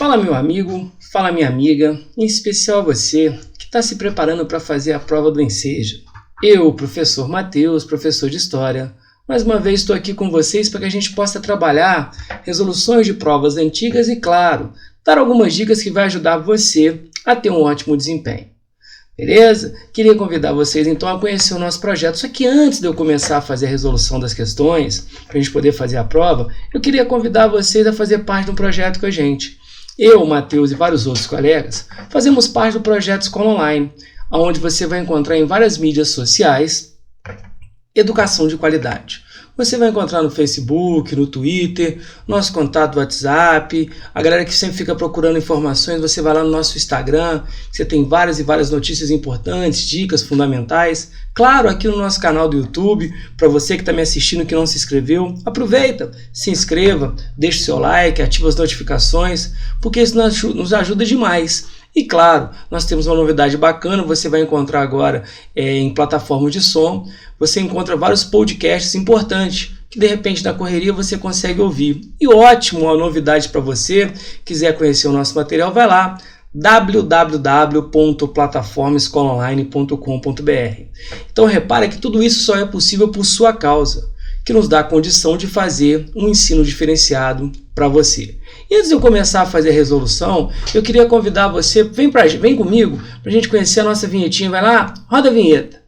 Fala meu amigo, fala minha amiga, em especial você que está se preparando para fazer a prova do Enseja. Eu, professor Matheus, professor de História, mais uma vez estou aqui com vocês para que a gente possa trabalhar resoluções de provas antigas e, claro, dar algumas dicas que vai ajudar você a ter um ótimo desempenho. Beleza? Queria convidar vocês então a conhecer o nosso projeto. Só que antes de eu começar a fazer a resolução das questões, para a gente poder fazer a prova, eu queria convidar vocês a fazer parte de um projeto com a gente. Eu, Matheus e vários outros colegas fazemos parte do projeto Escola Online, onde você vai encontrar em várias mídias sociais educação de qualidade. Você vai encontrar no Facebook, no Twitter, nosso contato do WhatsApp, a galera que sempre fica procurando informações, você vai lá no nosso Instagram, você tem várias e várias notícias importantes, dicas fundamentais. Claro, aqui no nosso canal do YouTube, para você que está me assistindo que não se inscreveu, aproveita, se inscreva, deixe o seu like, ative as notificações, porque isso nos ajuda demais. E claro, nós temos uma novidade bacana, você vai encontrar agora em plataformas de som, você encontra vários podcasts importantes, que de repente na correria você consegue ouvir. E ótimo, uma novidade para você, quiser conhecer o nosso material, vai lá, www.plataformaescolaonline.com.br. Então repara que tudo isso só é possível por sua causa, que nos dá a condição de fazer um ensino diferenciado para você. E antes de eu começar a fazer a resolução, eu queria convidar você, vem comigo, para a gente conhecer a nossa vinhetinha. Vai lá, roda a vinheta.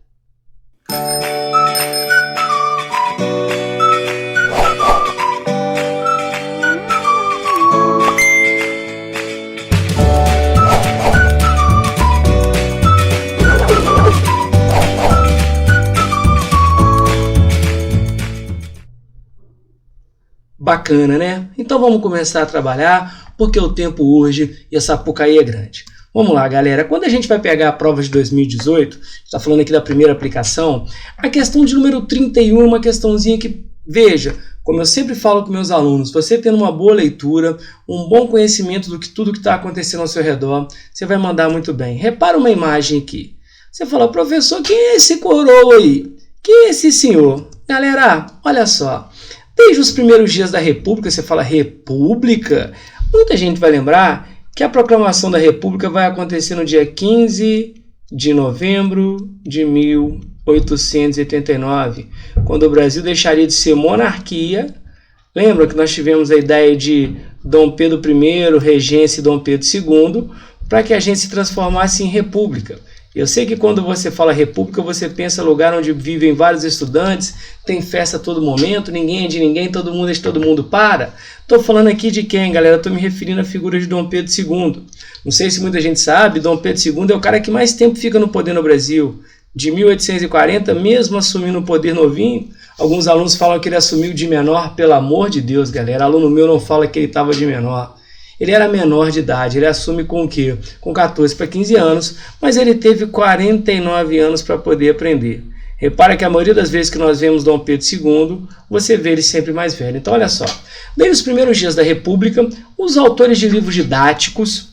Bacana, né? Então vamos começar a trabalhar, porque o tempo urge e a Sapucaí é grande. Vamos lá, galera. Quando a gente vai pegar a prova de 2018, está falando aqui da primeira aplicação, a questão de número 31 é uma questãozinha que, veja, como eu sempre falo com meus alunos, você tendo uma boa leitura, um bom conhecimento do que tudo que está acontecendo ao seu redor, você vai mandar muito bem. Repara uma imagem aqui. Você fala, professor, quem é esse coroa aí? Quem é esse senhor? Galera, olha só. Desde os primeiros dias da República, você fala República, muita gente vai lembrar que a proclamação da República vai acontecer no dia 15 de novembro de 1889, quando o Brasil deixaria de ser monarquia. Lembra que nós tivemos a ideia de Dom Pedro I, regência e Dom Pedro II, para que a gente se transformasse em república. Eu sei que quando você fala república, você pensa lugar onde vivem vários estudantes, tem festa a todo momento, ninguém é de ninguém, todo mundo é de todo mundo. Estou falando aqui de quem, galera? Estou me referindo à figura de Dom Pedro II. Não sei se muita gente sabe, Dom Pedro II é o cara que mais tempo fica no poder no Brasil. De 1840, mesmo assumindo o poder novinho, alguns alunos falam que ele assumiu de menor, pelo amor de Deus, galera. Aluno meu não fala que ele estava de menor. Ele era menor de idade, ele assume com o quê? Com 14 para 15 anos, mas ele teve 49 anos para poder aprender. Repara que a maioria das vezes que nós vemos Dom Pedro II, você vê ele sempre mais velho. Então olha só, desde os primeiros dias da República, os autores de livros didáticos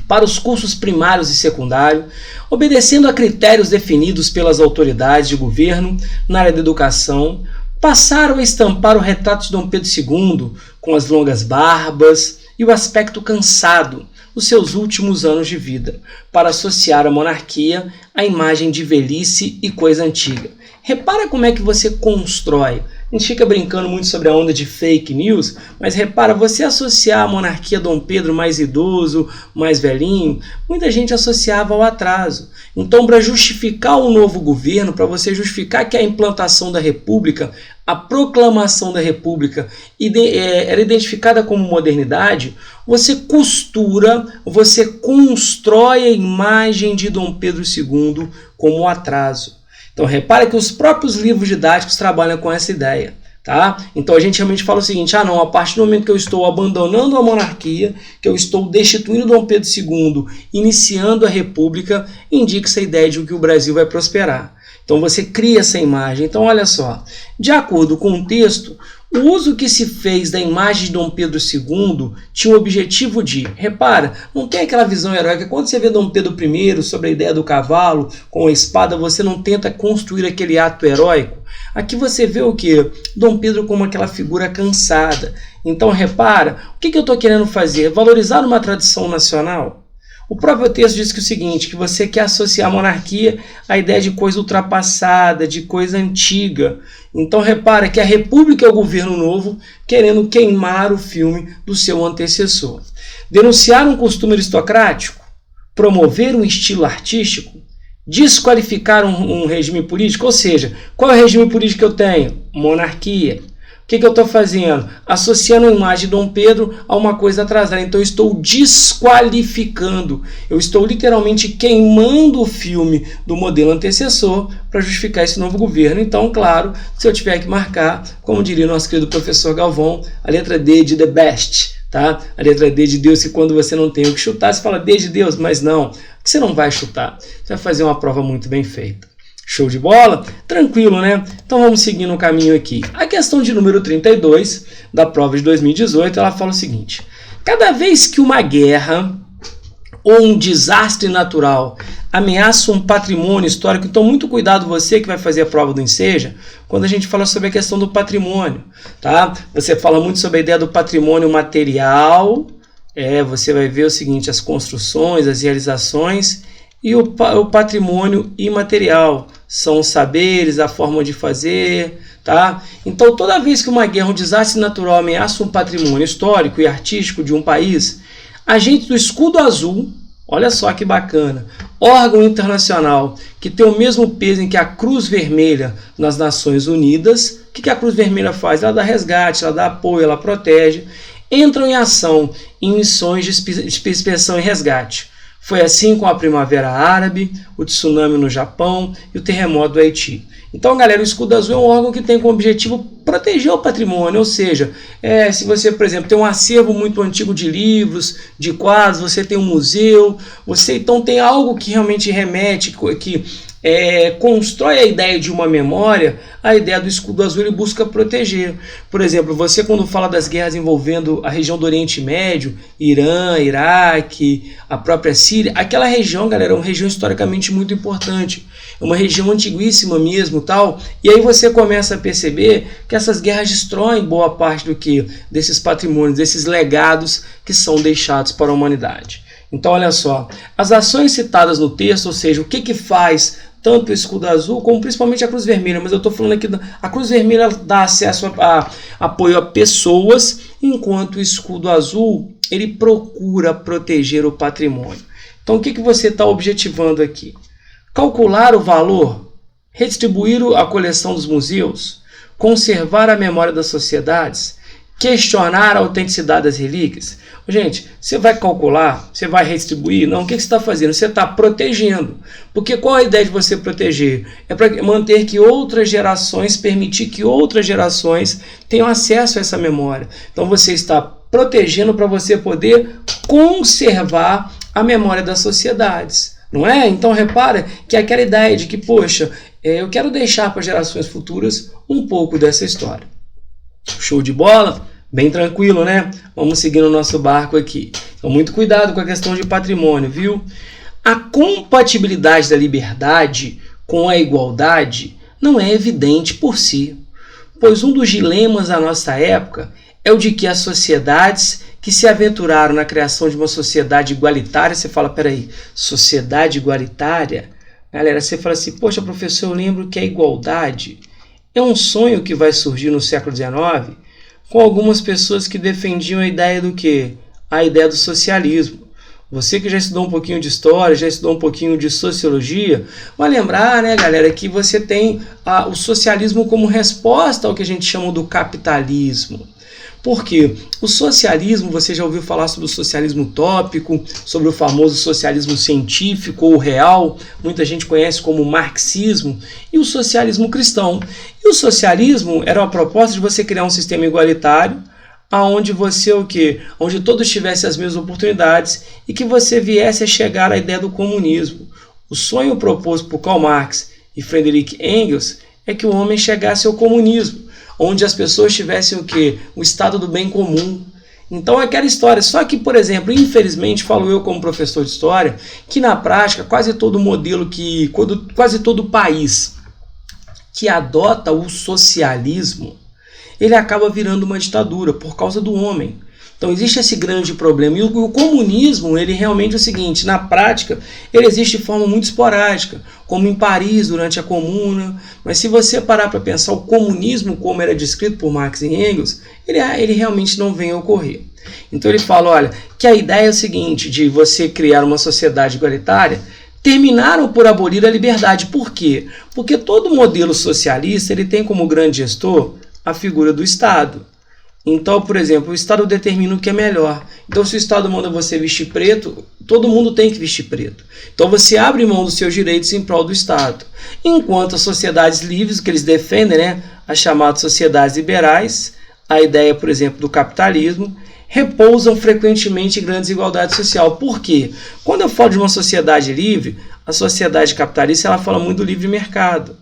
para os cursos primários e secundários, obedecendo a critérios definidos pelas autoridades de governo na área da educação, passaram a estampar o retrato de Dom Pedro II com as longas barbas e o aspecto cansado dos seus últimos anos de vida, para associar a monarquia à imagem de velhice e coisa antiga. Repara como é que você constrói. A gente fica brincando muito sobre a onda de fake news, mas repara, você associar a monarquia a Dom Pedro mais idoso, mais velhinho, muita gente associava ao atraso. Então, para justificar o novo governo, para você justificar que a implantação da República, a proclamação da República era identificada como modernidade, você costura, você constrói a imagem de Dom Pedro II como atraso. Então repara que os próprios livros didáticos trabalham com essa ideia. Tá? Então a gente realmente fala o seguinte, não, a partir do momento que eu estou abandonando a monarquia, que eu estou destituindo Dom Pedro II, iniciando a República, indica-se a ideia de que o Brasil vai prosperar. Então você cria essa imagem. Então olha só, de acordo com o texto, O uso que se fez da imagem de Dom Pedro II tinha o objetivo de, repara, não tem aquela visão heróica. Quando você vê Dom Pedro I sobre a ideia do cavalo com a espada, você não tenta construir aquele ato heróico. Aqui você vê o quê? Dom Pedro como aquela figura cansada. Então repara, o que eu estou querendo fazer? Valorizar uma tradição nacional? O próprio texto diz que o seguinte, que você quer associar a monarquia à ideia de coisa ultrapassada, de coisa antiga. Então repara que a república é o governo novo querendo queimar o filme do seu antecessor. Denunciar um costume aristocrático, promover um estilo artístico, desqualificar um regime político, ou seja, qual é o regime político que eu tenho? Monarquia. O que eu estou fazendo? Associando a imagem de Dom Pedro a uma coisa atrasada. Então eu estou desqualificando. Eu estou literalmente queimando o filme do modelo antecessor para justificar esse novo governo. Então, claro, se eu tiver que marcar, como diria nosso querido professor Galvão, a letra D de The Best. Tá? A letra D de Deus, que quando você não tem o que chutar, você fala D de Deus, mas não. Você não vai chutar. Você vai fazer uma prova muito bem feita. Show de bola? Tranquilo, né? Então vamos seguir no caminho aqui. A questão de número 32 da prova de 2018, ela fala o seguinte: cada vez que uma guerra ou um desastre natural ameaça um patrimônio histórico, então muito cuidado você que vai fazer a prova do Enseja, quando a gente fala sobre a questão do patrimônio, tá? Você fala muito sobre a ideia do patrimônio material, você vai ver o seguinte, as construções, as realizações, e o patrimônio imaterial, são os saberes, a forma de fazer, tá? Então, toda vez que uma guerra, um desastre natural ameaça um patrimônio histórico e artístico de um país, agentes do Escudo Azul, olha só que bacana, órgão internacional que tem o mesmo peso em que a Cruz Vermelha nas Nações Unidas, o que a Cruz Vermelha faz? Ela dá resgate, ela dá apoio, ela protege, entram em ação em missões de inspeção e resgate. Foi assim com a Primavera Árabe, o tsunami no Japão e o terremoto do Haiti. Então, galera, o Escudo Azul é um órgão que tem como objetivo proteger o patrimônio, ou seja, se você, por exemplo, tem um acervo muito antigo de livros, de quadros, você tem um museu, você então tem algo que realmente remete, que constrói a ideia de uma memória, a ideia do Escudo Azul ele busca proteger. Por exemplo, você quando fala das guerras envolvendo a região do Oriente Médio, Irã, Iraque, a própria Síria, aquela região, galera, é uma região historicamente muito importante, é uma região antiguíssima mesmo, tal. E aí você começa a perceber que essas guerras destroem boa parte desses patrimônios, desses legados que são deixados para a humanidade. Então, olha só, as ações citadas no texto, ou seja, o que faz tanto o Escudo Azul como principalmente a Cruz Vermelha, mas eu estou falando aqui, a Cruz Vermelha dá acesso a apoio a pessoas, enquanto o Escudo Azul ele procura proteger o patrimônio. Então, o que você está objetivando aqui? Calcular o valor, redistribuir a coleção dos museus, conservar a memória das sociedades, questionar a autenticidade das relíquias. Gente, você vai calcular, você vai redistribuir? Não, o que você está fazendo? Você está protegendo. Porque qual a ideia de você proteger? É para manter que outras gerações, permitir que outras gerações tenham acesso a essa memória. Então você está protegendo para você poder conservar a memória das sociedades. Não é? Então repara que aquela ideia de que, poxa, eu quero deixar para gerações futuras um pouco dessa história. Show de bola? Bem tranquilo, né? Vamos seguir no nosso barco aqui. Então, muito cuidado com a questão de patrimônio, viu? A compatibilidade da liberdade com a igualdade não é evidente por si, pois um dos dilemas da nossa época é o de que as sociedades que se aventuraram na criação de uma sociedade igualitária, você fala, peraí, sociedade igualitária? Galera, você fala assim, poxa, professor, eu lembro que a igualdade é um sonho que vai surgir no século XIX, com algumas pessoas que defendiam a ideia do quê? A ideia do socialismo. Você que já estudou um pouquinho de história, já estudou um pouquinho de sociologia, vai lembrar, né, galera, que você tem o socialismo como resposta ao que a gente chama do capitalismo. Por quê? O socialismo, você já ouviu falar sobre o socialismo utópico, sobre o famoso socialismo científico ou real, muita gente conhece como marxismo, e o socialismo cristão. E o socialismo era uma proposta de você criar um sistema igualitário, onde você onde todos tivessem as mesmas oportunidades e que você viesse a chegar à ideia do comunismo. O sonho proposto por Karl Marx e Friedrich Engels é que o homem chegasse ao comunismo, onde as pessoas tivessem o quê? O estado do bem comum. Então é aquela história, só que, por exemplo, infelizmente, falo eu como professor de história, que na prática quase todo modelo quase todo país que adota o socialismo, ele acaba virando uma ditadura por causa do homem. Então existe esse grande problema. E o comunismo, ele realmente é o seguinte, na prática, ele existe de forma muito esporádica, como em Paris durante a Comuna. Mas se você parar para pensar o comunismo como era descrito por Marx e Engels, ele realmente não vem a ocorrer. Então ele fala, olha, que a ideia é o seguinte, de você criar uma sociedade igualitária, terminaram por abolir a liberdade. Por quê? Porque todo modelo socialista ele tem como grande gestor a figura do Estado. Então, por exemplo, o Estado determina o que é melhor. Então, se o Estado manda você vestir preto, todo mundo tem que vestir preto. Então, você abre mão dos seus direitos em prol do Estado. Enquanto as sociedades livres, que eles defendem, né, as chamadas sociedades liberais, a ideia, por exemplo, do capitalismo, repousam frequentemente em grande desigualdade social. Por quê? Quando eu falo de uma sociedade livre, a sociedade capitalista ela fala muito do livre mercado.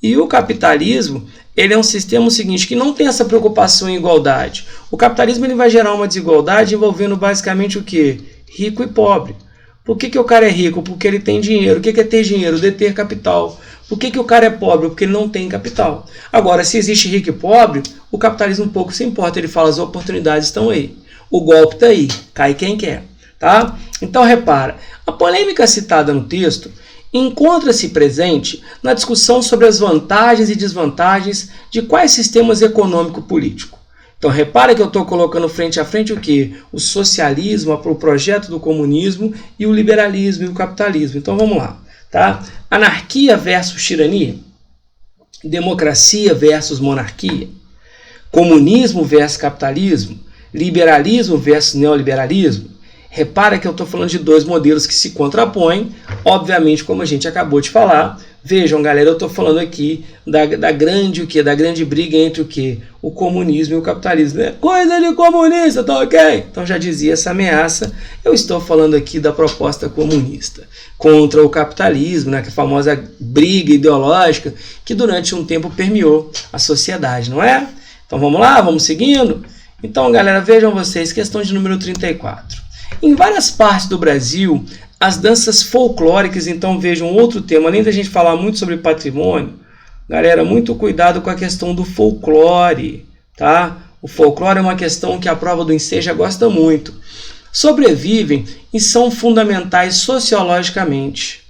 E o capitalismo, ele é um sistema seguinte, que não tem essa preocupação em igualdade. O capitalismo ele vai gerar uma desigualdade envolvendo basicamente o quê? Rico e pobre. Por que o cara é rico? Porque ele tem dinheiro. O que é ter dinheiro? Deter capital. Por que o cara é pobre? Porque ele não tem capital. Agora, se existe rico e pobre, o capitalismo pouco se importa. Ele fala, as oportunidades estão aí. O golpe está aí. Cai quem quer. Tá? Então, repara. A polêmica citada no texto encontra-se presente na discussão sobre as vantagens e desvantagens de quais sistemas econômico-político. Então, repara que eu estou colocando frente a frente o quê? O socialismo, o projeto do comunismo e o liberalismo e o capitalismo. Então, vamos lá. Tá? Anarquia versus tirania. Democracia versus monarquia. Comunismo versus capitalismo. Liberalismo versus neoliberalismo. Repara que eu estou falando de dois modelos que se contrapõem, obviamente, como a gente acabou de falar. Vejam, galera, eu estou falando aqui da grande briga entre o quê? O comunismo e o capitalismo. É coisa de comunista, tá ok? Então já dizia essa ameaça. Eu estou falando aqui da proposta comunista contra o capitalismo, né? Que é a famosa briga ideológica que durante um tempo permeou a sociedade, não é? Então vamos lá, vamos seguindo? Então, galera, vejam vocês, questão de número 34. Em várias partes do Brasil, as danças folclóricas, então vejam outro tema, além da gente falar muito sobre patrimônio, galera, muito cuidado com a questão do folclore, tá? O folclore é uma questão que a prova do Enseja gosta muito. Sobrevivem e são fundamentais sociologicamente.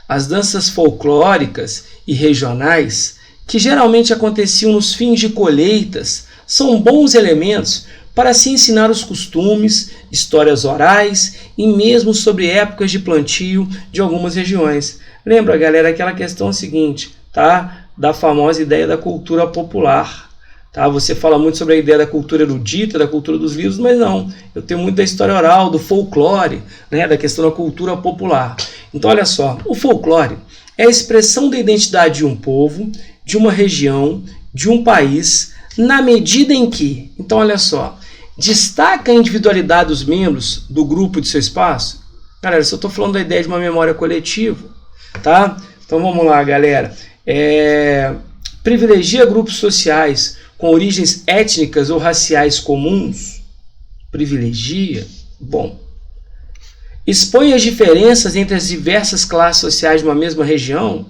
As danças folclóricas e regionais, que geralmente aconteciam nos fins de colheitas, são bons elementos para se ensinar os costumes, histórias orais e mesmo sobre épocas de plantio de algumas regiões. Lembra, galera, aquela questão seguinte, tá? Da famosa ideia da cultura popular. Tá? Você fala muito sobre a ideia da cultura erudita, da cultura dos livros, mas não. Eu tenho muito da história oral, do folclore, né? Da questão da cultura popular. Então, olha só, o folclore é a expressão da identidade de um povo, de uma região, de um país, na medida em que, então olha só, destaca a individualidade dos membros do grupo de seu espaço. Galera, se eu estou falando da ideia de uma memória coletiva, tá? Então vamos lá, galera. Privilegia grupos sociais com origens étnicas ou raciais comuns. Privilegia. Bom. Expõe as diferenças entre as diversas classes sociais de uma mesma região.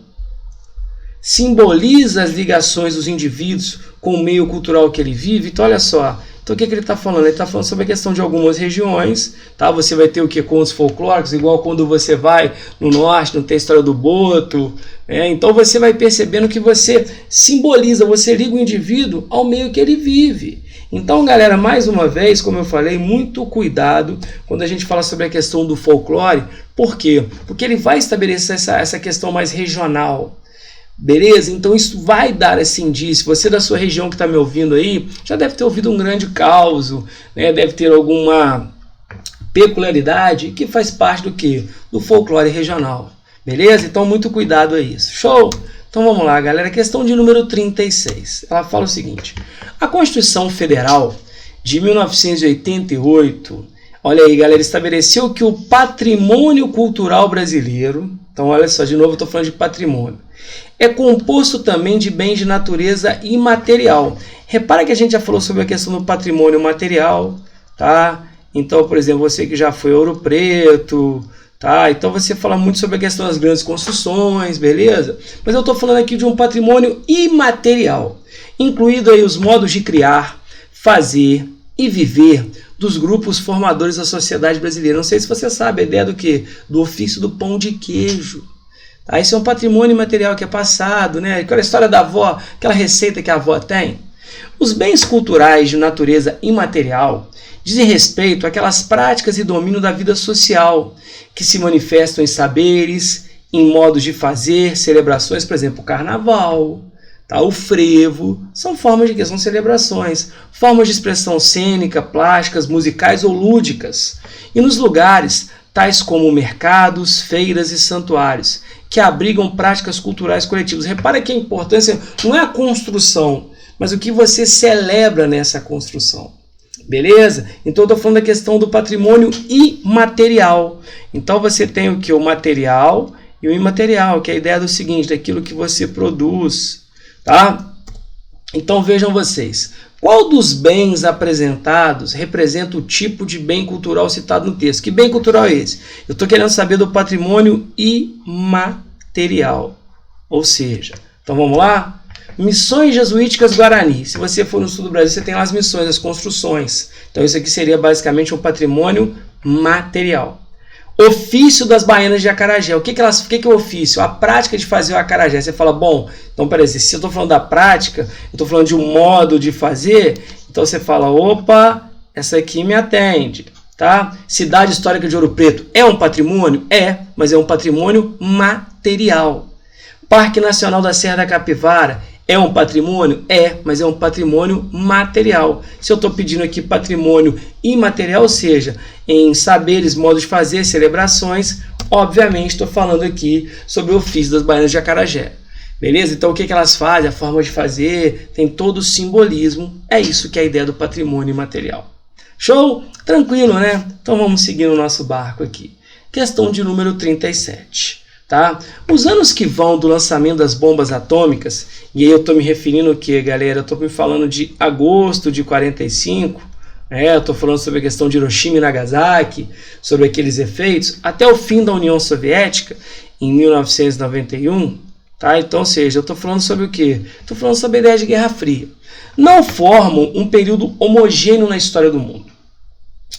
Simboliza as ligações dos indivíduos com o meio cultural que ele vive. Então, olha só. Então, o que ele está falando? Ele está falando sobre a questão de algumas regiões. Tá? Você vai ter o que? Contos folclóricos, igual quando você vai no norte, não tem a história do boto. Então, você vai percebendo que você simboliza, você liga o indivíduo ao meio que ele vive. Então, galera, mais uma vez, como eu falei, muito cuidado quando a gente fala sobre a questão do folclore. Por quê? Porque ele vai estabelecer essa questão mais regional. Beleza? Então isso vai dar esse indício. Você da sua região que está me ouvindo aí, já deve ter ouvido um grande caos, né? Deve ter alguma peculiaridade que faz parte do quê? Do folclore regional. Beleza? Então muito cuidado a isso. Show? Então vamos lá, galera. Questão de número 36. Ela fala o seguinte. A Constituição Federal de 1988, olha aí, galera, estabeleceu que o patrimônio cultural brasileiro, então olha só, de novo eu estou falando de patrimônio, é composto também de bens de natureza imaterial. Repara que a gente já falou sobre a questão do patrimônio material, tá? Então, por exemplo, você que já foi a Ouro Preto, tá? Então você fala muito sobre a questão das grandes construções, beleza? Mas eu estou falando aqui de um patrimônio imaterial, incluído aí os modos de criar, fazer e viver dos grupos formadores da sociedade brasileira. Não sei se você sabe a ideia do quê? Do ofício do pão de queijo. Tá? Isso é um patrimônio imaterial que é passado, né? Aquela história da avó, aquela receita que a avó tem. Os bens culturais de natureza imaterial dizem respeito àquelas práticas e domínio da vida social que se manifestam em saberes, em modos de fazer, celebrações, por exemplo, o carnaval, tá? O frevo, são formas de que são celebrações, formas de expressão cênica, plásticas, musicais ou lúdicas. E nos lugares tais como mercados, feiras e santuários, que abrigam práticas culturais coletivas. Repara que a importância não é a construção, mas o que você celebra nessa construção. Beleza? Então eu estou falando da questão do patrimônio imaterial. Então você tem o que? O material e o imaterial, que é a ideia do seguinte, daquilo que você produz. Tá? Então vejam vocês, qual dos bens apresentados representa o tipo de bem cultural citado no texto? Que bem cultural é esse? Eu estou querendo saber do patrimônio imaterial. Ou seja, então vamos lá? Missões jesuíticas Guarani. Se você for no sul do Brasil, você tem lá as missões, as construções. Então isso aqui seria basicamente um patrimônio material. Ofício das baianas de acarajé. O que é o ofício? A prática de fazer o acarajé. Você fala, bom, então peraí, se eu estou falando da prática, eu estou falando de um modo de fazer, então você fala, opa, essa aqui me atende. Tá? Cidade Histórica de Ouro Preto é um patrimônio? É, mas é um patrimônio material. Parque Nacional da Serra da Capivara é um patrimônio? É, mas é um patrimônio material. Se eu estou pedindo aqui patrimônio imaterial, ou seja, em saberes, modos de fazer, celebrações, obviamente estou falando aqui sobre o ofício das baianas de acarajé. Beleza? Então o que elas fazem, a forma de fazer, tem todo o simbolismo. É isso que é a ideia do patrimônio imaterial. Show? Tranquilo, né? Então vamos seguir no nosso barco aqui. Questão de número 37. Tá? Os anos que vão do lançamento das bombas atômicas, e aí eu estou me referindo o que, galera? Eu estou me falando de agosto de 45, eu estou falando sobre a questão de Hiroshima e Nagasaki, sobre aqueles efeitos, até o fim da União Soviética, em 1991, tá? Então, ou seja, eu estou falando sobre o que? Estou falando sobre a ideia de Guerra Fria. Não formam um período homogêneo na história do mundo.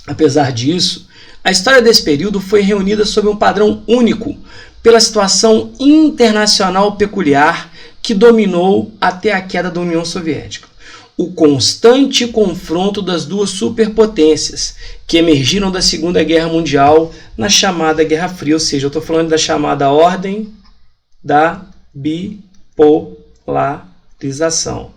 Apesar disso, a história desse período foi reunida sob um padrão único, pela situação internacional peculiar que dominou até a queda da União Soviética. O constante confronto das duas superpotências que emergiram da Segunda Guerra Mundial na chamada Guerra Fria, ou seja, eu estou falando da chamada ordem da bipolarização.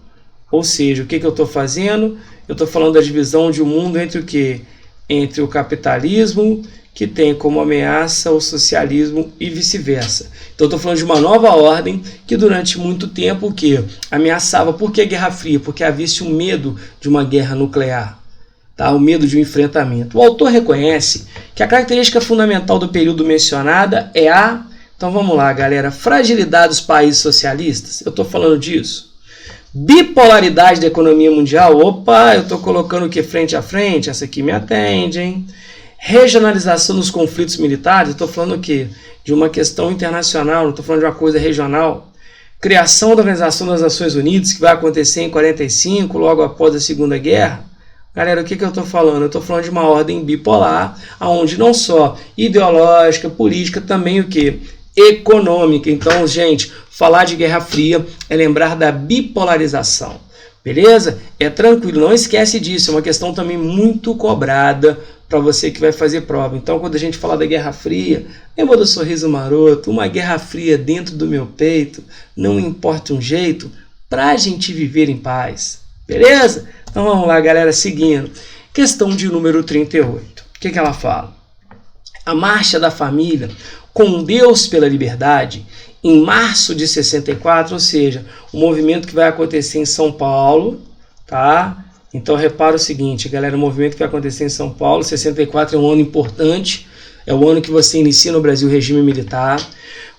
Ou seja, o que eu estou fazendo? Eu estou falando da divisão de um mundo entre o quê? Entre o capitalismo, que tem como ameaça o socialismo e vice-versa. Então, estou falando de uma nova ordem que durante muito tempo o que ameaçava. Por que Guerra Fria? Porque havia-se um medo de uma guerra nuclear, tá? O medo de um enfrentamento. O autor reconhece que a característica fundamental do período mencionada é a... Então vamos lá, galera. Fragilidade dos países socialistas. Eu estou falando disso. Bipolaridade da economia mundial. Opa, eu estou colocando o que frente a frente? Essa aqui me atende, hein? Regionalização dos conflitos militares, eu estou falando o quê? De uma questão internacional, não estou falando de uma coisa regional. Criação da Organização das Nações Unidas, que vai acontecer em 45, logo após a Segunda Guerra. Galera, o que eu estou falando? Eu estou falando de uma ordem bipolar, onde não só ideológica, política, também o quê? Econômica. Então, gente, falar de Guerra Fria é lembrar da bipolarização. Beleza? É tranquilo, não esquece disso, é uma questão também muito cobrada para você que vai fazer prova. Então, quando a gente fala da Guerra Fria, lembra do sorriso maroto, uma Guerra Fria dentro do meu peito, não importa um jeito, para a gente viver em paz. Beleza? Então vamos lá, galera, seguindo. Questão de número 38. O que ela fala? A Marcha da Família com Deus pela Liberdade, em março de 64, ou seja, o movimento que vai acontecer em São Paulo, tá? Então repara o seguinte, galera, o movimento que vai acontecer em São Paulo, 64 é um ano importante, é o ano que você inicia no Brasil o regime militar,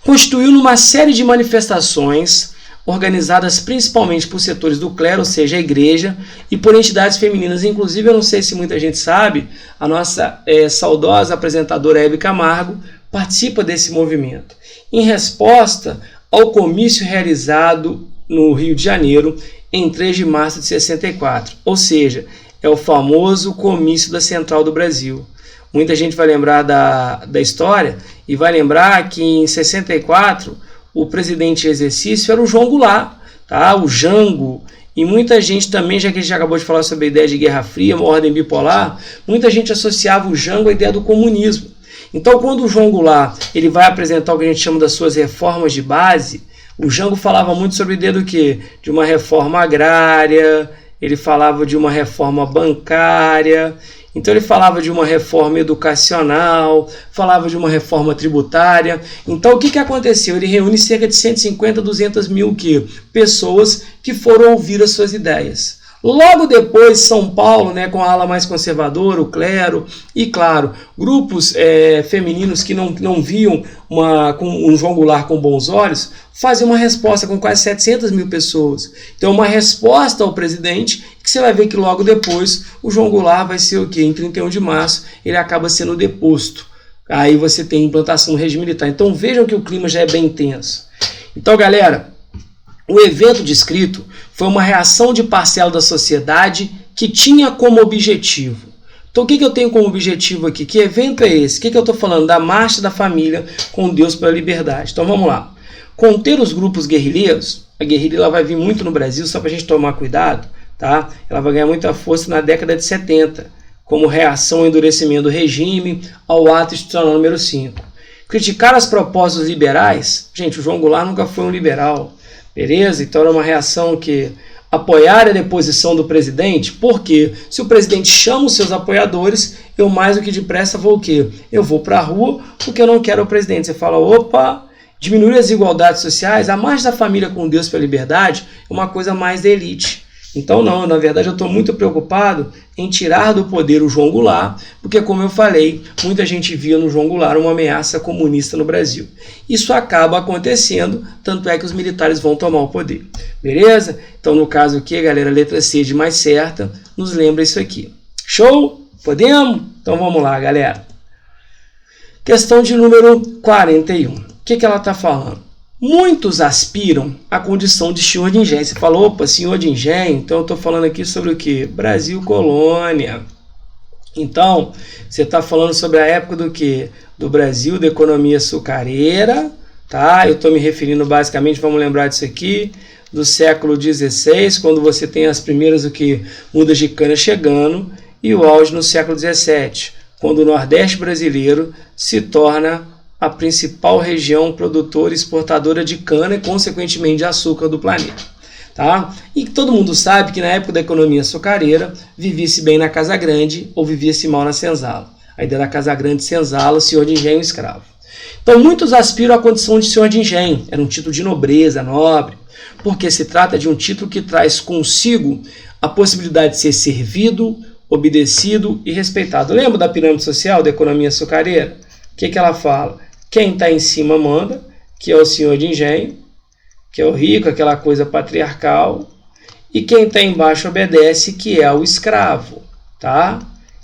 constituiu numa série de manifestações organizadas principalmente por setores do clero, ou seja, a igreja, e por entidades femininas. Inclusive, eu não sei se muita gente sabe, a nossa saudosa apresentadora Hebe Camargo participa desse movimento. Em resposta ao comício realizado no Rio de Janeiro, em 3 de março de 64, ou seja, é o famoso comício da Central do Brasil. Muita gente vai lembrar da história e vai lembrar que em 64 o presidente em exercício era o João Goulart, tá? O Jango. E muita gente também, já que a gente acabou de falar sobre a ideia de Guerra Fria, uma ordem bipolar, muita gente associava o Jango à ideia do comunismo. Então, quando o João Goulart ele vai apresentar o que a gente chama das suas reformas de base, o Jango falava muito sobre a ideia do quê? De uma reforma agrária, ele falava de uma reforma bancária, então ele falava de uma reforma educacional, falava de uma reforma tributária. Então o que aconteceu? Ele reúne cerca de 150, 200 mil pessoas que foram ouvir as suas ideias. Logo depois, São Paulo, com a ala mais conservadora, o clero, e claro, grupos femininos que não viam com um João Goulart com bons olhos, faziam uma resposta com quase 700 mil pessoas. Então, uma resposta ao presidente, que você vai ver que logo depois o João Goulart vai ser o quê? Em 31 de março, ele acaba sendo deposto. Aí você tem a implantação do regime militar. Então, vejam que o clima já é bem intenso. Então, galera, o evento descrito foi uma reação de parcela da sociedade que tinha como objetivo. Então o que eu tenho como objetivo aqui? Que evento é esse? O que eu estou falando? Da Marcha da Família com Deus pela Liberdade. Então vamos lá. Conter os grupos guerrilheiros. A guerrilha ela vai vir muito no Brasil, só para a gente tomar cuidado. Tá? Ela vai ganhar muita força na década de 70, como reação ao endurecimento do regime, ao ato institucional número 5. Criticar as propostas liberais. Gente, o João Goulart nunca foi um liberal. Beleza? Então era uma reação que apoiar a deposição do presidente, porque se o presidente chama os seus apoiadores, eu mais do que depressa vou o quê? Eu vou para a rua porque eu não quero o presidente. Você fala, opa, diminuir as desigualdades sociais, a Marcha da Família com Deus pela Liberdade é uma coisa mais da elite. Então não, na verdade eu estou muito preocupado em tirar do poder o João Goulart, porque como eu falei, muita gente via no João Goulart uma ameaça comunista no Brasil. Isso acaba acontecendo, tanto é que os militares vão tomar o poder. Beleza? Então no caso aqui, galera, a letra C de mais certa nos lembra isso aqui. Show? Podemos? Então vamos lá, galera. Questão de número 41. O que ela está falando? Muitos aspiram à condição de senhor de engenho. Você falou, opa, senhor de engenho? Então eu estou falando aqui sobre o quê? Brasil colônia. Então, você está falando sobre a época do quê? Do Brasil, da economia açucareira, tá? Eu estou me referindo basicamente, vamos lembrar disso aqui, do século XVI, quando você tem as primeiras mudas de cana chegando, e o auge no século XVII, quando o Nordeste brasileiro se torna a principal região produtora e exportadora de cana e, consequentemente, de açúcar do planeta. Tá? E todo mundo sabe que na época da economia açucareira, vivia-se bem na casa grande ou vivia-se mal na senzala. A ideia da casa grande, senzala, senhor de engenho, escravo. Então, muitos aspiram à condição de senhor de engenho. Era um título de nobreza, nobre, porque se trata de um título que traz consigo a possibilidade de ser servido, obedecido e respeitado. Lembra da pirâmide social da economia açucareira? O que ela fala? Quem está em cima manda, que é o senhor de engenho, que é o rico, aquela coisa patriarcal, e quem está embaixo obedece, que é o escravo, tá?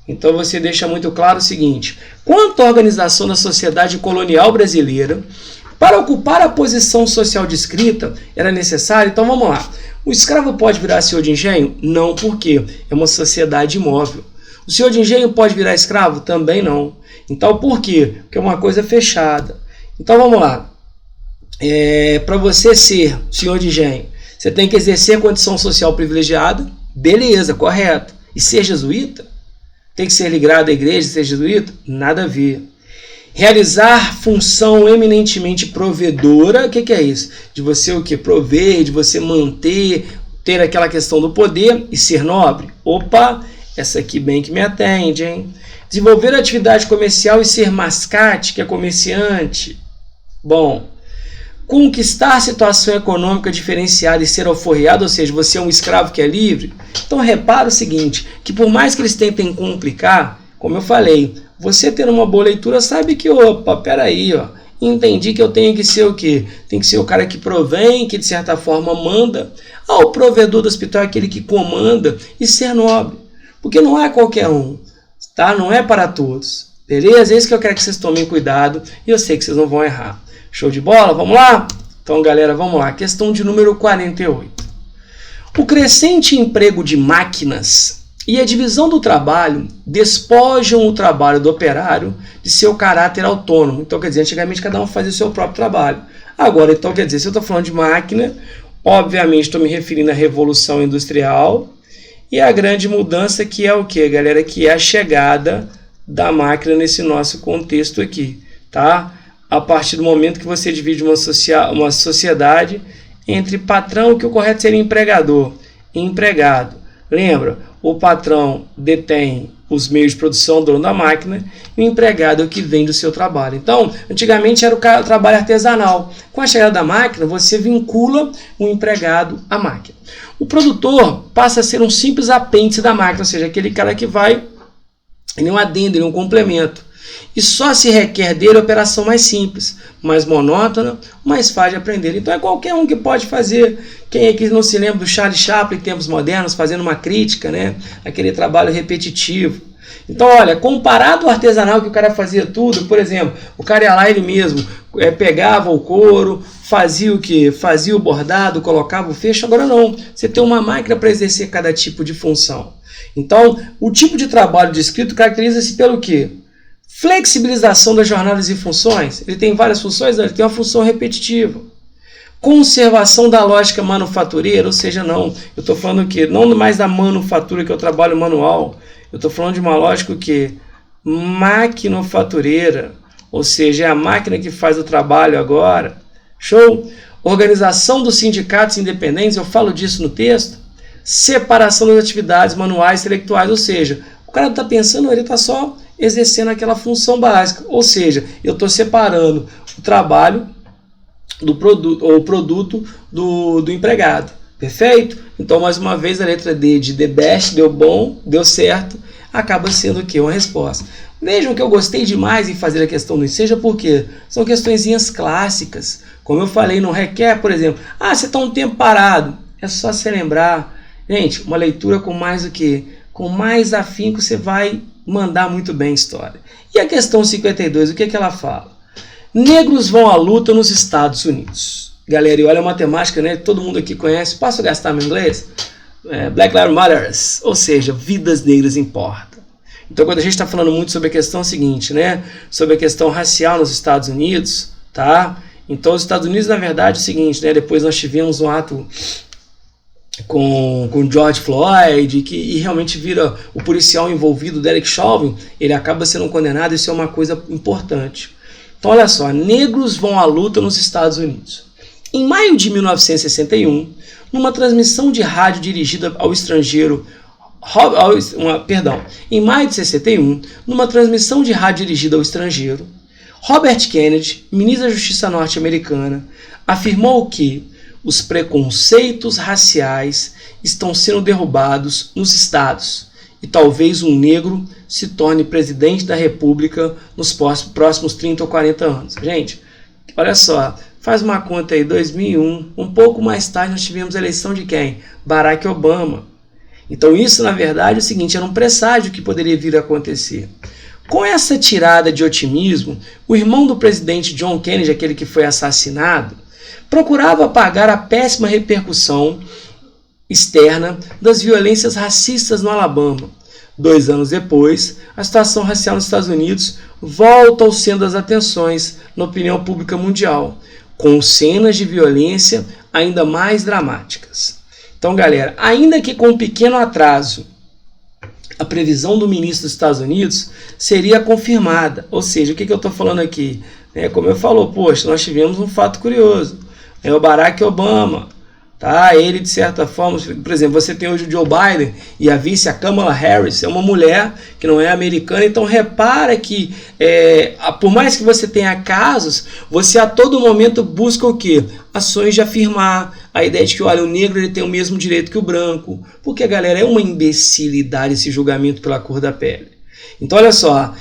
Então você deixa muito claro o seguinte: quanto à organização da sociedade colonial brasileira, para ocupar a posição social descrita, era necessário, então vamos lá. O escravo pode virar senhor de engenho? Não, porque é uma sociedade imóvel. O senhor de engenho pode virar escravo? Também não. Então, por quê? Porque é uma coisa fechada. Então, vamos lá. Para você ser senhor de engenho, você tem que exercer a condição social privilegiada. Beleza, correto. E ser jesuíta? Tem que ser ligado à igreja e ser jesuíta? Nada a ver. Realizar função eminentemente provedora. O que é isso? De você o quê? Prover, de você manter, ter aquela questão do poder e ser nobre. Opa, essa aqui bem que me atende, hein? Desenvolver atividade comercial e ser mascate, que é comerciante. Bom, conquistar situação econômica diferenciada e ser alforriado, ou seja, você é um escravo que é livre. Então repara o seguinte, que por mais que eles tentem complicar, como eu falei, você tendo uma boa leitura sabe que, opa, peraí, ó, entendi que eu tenho que ser o quê? Tem que ser o cara que provém, que de certa forma manda. O provedor do hospital é aquele que comanda e ser nobre. Porque não é qualquer um, tá? Não é para todos. Beleza? É isso que eu quero que vocês tomem cuidado e eu sei que vocês não vão errar. Show de bola? Vamos lá? Então, galera, vamos lá. Questão de número 48. O crescente emprego de máquinas e a divisão do trabalho despojam o trabalho do operário de seu caráter autônomo. Então, quer dizer, antigamente cada um fazia o seu próprio trabalho. Agora, então, quer dizer, se eu estou falando de máquina, obviamente estou me referindo à Revolução Industrial e a grande mudança que é o quê, galera? Que é a chegada da máquina nesse nosso contexto aqui, tá? A partir do momento que você divide uma sociedade entre patrão, que o correto seria empregador, e empregado. Lembra? O patrão detém os meios de produção, dono da máquina, e o empregado é o que vende o seu trabalho. Então, antigamente era o trabalho artesanal. Com a chegada da máquina, você vincula o empregado à máquina. O produtor passa a ser um simples apêndice da máquina, ou seja, aquele cara que vai, ele é um adendo, ele é um complemento. E só se requer dele a operação mais simples, mais monótona, mais fácil de aprender. Então é qualquer um que pode fazer. Quem aqui não se lembra do Charlie Chaplin em tempos modernos, fazendo uma crítica, né? Aquele trabalho repetitivo. Então, olha, comparado ao artesanal que o cara fazia tudo, por exemplo, o cara ia lá ele mesmo, pegava o couro, fazia o quê? Fazia o bordado, colocava o fecho. Agora não, você tem uma máquina para exercer cada tipo de função. Então, o tipo de trabalho descrito caracteriza-se pelo quê? Flexibilização das jornadas e funções. Ele tem várias funções, ele tem uma função repetitiva. Conservação da lógica manufatureira, ou seja, não, eu estou falando o quê? Não mais da manufatura, que é o trabalho manual. Eu estou falando de uma lógica o quê? Maquinofatureira, ou seja, é a máquina que faz o trabalho agora. Show? Organização dos sindicatos independentes, eu falo disso no texto. Separação das atividades manuais e intelectuais, ou seja, o cara está pensando, ele está só exercendo aquela função básica, ou seja, eu estou separando o trabalho do produto, ou o produto do empregado, perfeito? Então, mais uma vez, a letra D de the best, deu bom, deu certo, acaba sendo o quê? Uma resposta. Vejam que eu gostei demais em fazer a questão do seja porque são questõezinhas clássicas, como eu falei, não requer, por exemplo, você está um tempo parado, é só se lembrar, gente, uma leitura com mais o quê? Com mais afinco você vai mandar muito bem a história. E a questão 52, o que ela fala? Negros vão à luta nos Estados Unidos. Galera, e olha a matemática, né? Todo mundo aqui conhece. Posso gastar meu inglês? Black Lives Matter, ou seja, vidas negras importam. Então, quando a gente está falando muito sobre a questão seguinte, né? Sobre a questão racial nos Estados Unidos, tá? Então, os Estados Unidos, na verdade, é o seguinte, né? Depois nós tivemos um ato com George Floyd, e realmente vira o policial envolvido, Derek Chauvin, ele acaba sendo condenado, isso é uma coisa importante. Então, olha só, negros vão à luta nos Estados Unidos. Em maio de 1961, numa transmissão de rádio dirigida ao estrangeiro, em maio de 61, numa transmissão de rádio dirigida ao estrangeiro, Robert Kennedy, ministro da Justiça norte-americana, afirmou que os preconceitos raciais estão sendo derrubados nos estados e talvez um negro se torne presidente da República nos próximos 30 ou 40 anos. Gente, olha só, faz uma conta aí, 2001, um pouco mais tarde nós tivemos a eleição de quem? Barack Obama. Então isso, na verdade, é o seguinte, era um presságio que poderia vir a acontecer. Com essa tirada de otimismo, o irmão do presidente John Kennedy, aquele que foi assassinado, procurava apagar a péssima repercussão externa das violências racistas no Alabama. 2 anos depois, a situação racial nos Estados Unidos volta ao centro das atenções na opinião pública mundial, com cenas de violência ainda mais dramáticas. Então, galera, ainda que com um pequeno atraso, a previsão do ministro dos Estados Unidos seria confirmada. Ou seja, o que eu estou falando aqui? Como eu falou, poxa, nós tivemos um fato curioso. É o Barack Obama, tá? Ele, de certa forma, por exemplo, você tem hoje o Joe Biden e a vice, a Kamala Harris, é uma mulher que não é americana, então repara que, por mais que você tenha casos, você a todo momento busca o quê? Ações de afirmar a ideia de que, olha, o negro ele tem o mesmo direito que o branco, porque, galera, é uma imbecilidade esse julgamento pela cor da pele. Então, olha só,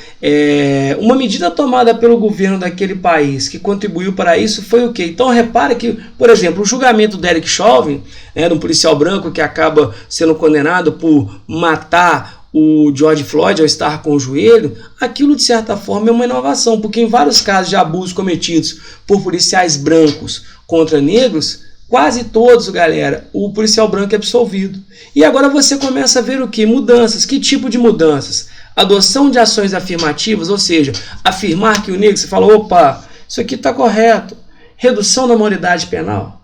uma medida tomada pelo governo daquele país que contribuiu para isso foi o quê? Então, repara que, por exemplo, o julgamento do Derek Chauvin, de um policial branco que acaba sendo condenado por matar o George Floyd ao estar com o joelho, aquilo de certa forma é uma inovação, porque em vários casos de abusos cometidos por policiais brancos contra negros, quase todos, galera, o policial branco é absolvido. E agora você começa a ver o que? Mudanças. Que tipo de mudanças? Adoção de ações afirmativas, ou seja, afirmar que o negro, você fala, opa, isso aqui está correto. Redução da maioridade penal.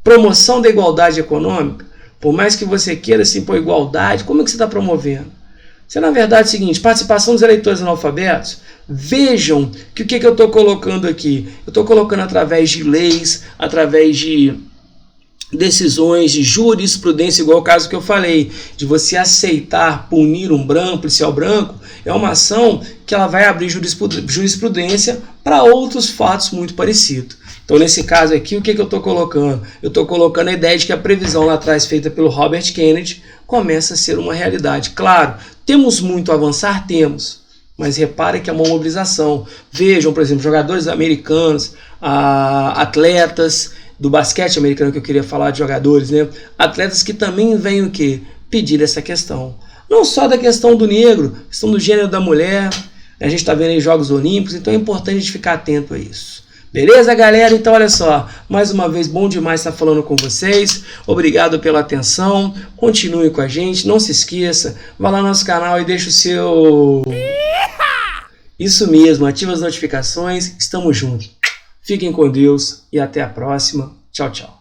Promoção da igualdade econômica. Por mais que você queira se impor igualdade, como é que você está promovendo? Você, na verdade, é o seguinte, participação dos eleitores analfabetos. Vejam que o que eu estou colocando aqui? Eu estou colocando através de leis, através de decisões, de jurisprudência, igual o caso que eu falei, de você aceitar punir um branco, policial branco, é uma ação que ela vai abrir jurisprudência para outros fatos muito parecidos. Então, nesse caso aqui, o que eu estou colocando? Eu estou colocando a ideia de que a previsão lá atrás, feita pelo Robert Kennedy, começa a ser uma realidade. Claro, temos muito a avançar? Temos. Mas repare que é uma mobilização. Vejam, por exemplo, jogadores americanos, atletas do basquete americano, que eu queria falar de jogadores, né? Atletas que também vêm o quê? Pedir essa questão. Não só da questão do negro, questão do gênero da mulher. A gente está vendo aí Jogos Olímpicos, então é importante a gente ficar atento a isso. Beleza, galera? Então, olha só, mais uma vez, bom demais estar falando com vocês. Obrigado pela atenção. Continue com a gente. Não se esqueça, vá lá no nosso canal e deixa o seu... Isso mesmo, ativa as notificações. Estamos juntos. Fiquem com Deus e até a próxima. Tchau, tchau.